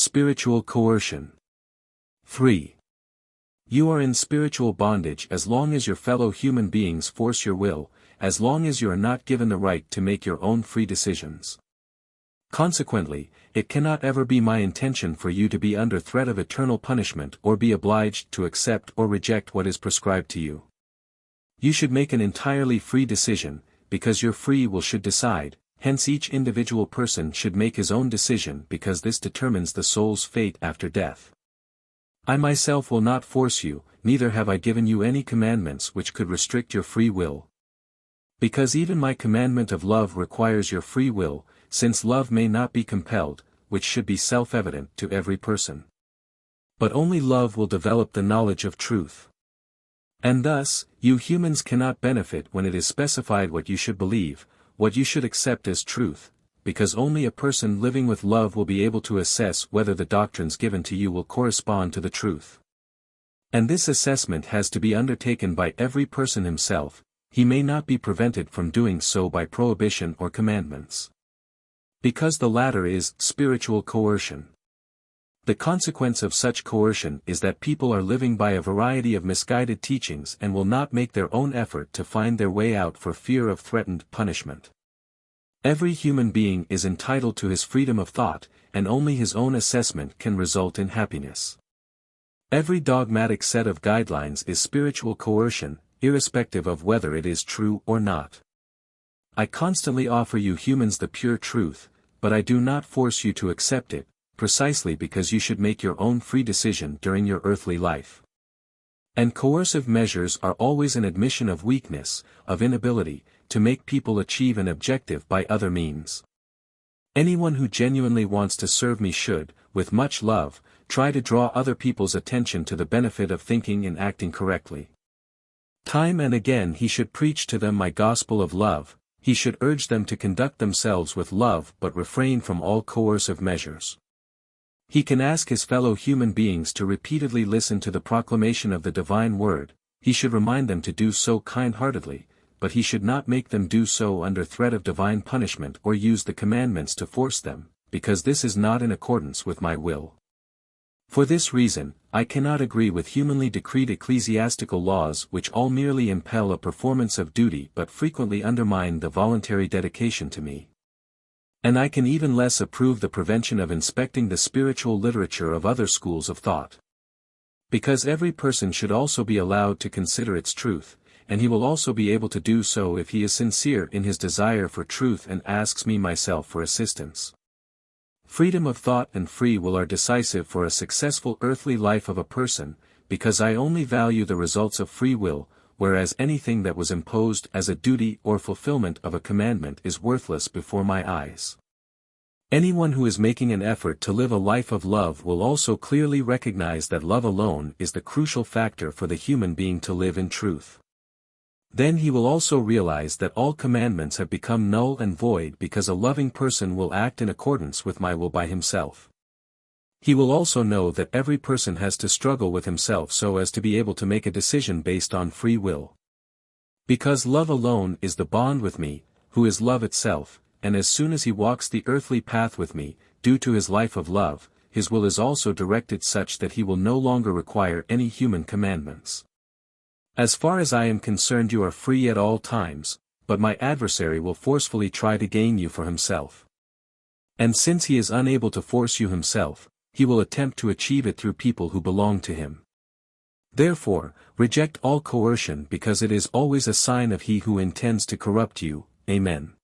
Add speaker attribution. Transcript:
Speaker 1: spiritual coercion. 3. You are in spiritual bondage as long as your fellow human beings force your will, as long as you are not given the right to make your own free decisions. Consequently, it cannot ever be my intention for you to be under threat of eternal punishment or be obliged to accept or reject what is prescribed to you. You should make an entirely free decision, because your free will should decide, hence each individual person should make his own decision because this determines the soul's fate after death. I myself will not force you, neither have I given you any commandments which could restrict your free will. Because even my commandment of love requires your free will, since love may not be compelled, which should be self-evident to every person. But only love will develop the knowledge of truth. And thus, you humans cannot benefit when it is specified what you should believe, what you should accept as truth, because only a person living with love will be able to assess whether the doctrines given to you will correspond to the truth. And this assessment has to be undertaken by every person himself. He may not be prevented from doing so by prohibition or commandments. Because the latter is spiritual coercion. The consequence of such coercion is that people are living by a variety of misguided teachings and will not make their own effort to find their way out for fear of threatened punishment. Every human being is entitled to his freedom of thought, and only his own assessment can result in happiness. Every dogmatic set of guidelines is spiritual coercion, irrespective of whether it is true or not. I constantly offer you humans the pure truth, but I do not force you to accept it, precisely because you should make your own free decision during your earthly life. And coercive measures are always an admission of weakness, of inability, to make people achieve an objective by other means. Anyone who genuinely wants to serve me should, with much love, try to draw other people's attention to the benefit of thinking and acting correctly. Time and again he should preach to them my gospel of love, he should urge them to conduct themselves with love but refrain from all coercive measures. He can ask his fellow human beings to repeatedly listen to the proclamation of the divine word, he should remind them to do so kind-heartedly, but he should not make them do so under threat of divine punishment or use the commandments to force them, because this is not in accordance with my will. For this reason, I cannot agree with humanly decreed ecclesiastical laws which all merely impel a performance of duty but frequently undermine the voluntary dedication to me. And I can even less approve the prevention of inspecting the spiritual literature of other schools of thought. Because every person should also be allowed to consider its truth, and he will also be able to do so if he is sincere in his desire for truth and asks me myself for assistance. Freedom of thought and free will are decisive for a successful earthly life of a person, because I only value the results of free will, whereas anything that was imposed as a duty or fulfillment of a commandment is worthless before my eyes. Anyone who is making an effort to live a life of love will also clearly recognize that love alone is the crucial factor for the human being to live in truth. Then he will also realize that all commandments have become null and void because a loving person will act in accordance with my will by himself. He will also know that every person has to struggle with himself so as to be able to make a decision based on free will. Because love alone is the bond with me, who is love itself, and as soon as he walks the earthly path with me, due to his life of love, his will is also directed such that he will no longer require any human commandments. As far as I am concerned, you are free at all times, but my adversary will forcefully try to gain you for himself. And since he is unable to force you himself, he will attempt to achieve it through people who belong to him. Therefore, reject all coercion because it is always a sign of he who intends to corrupt you. Amen.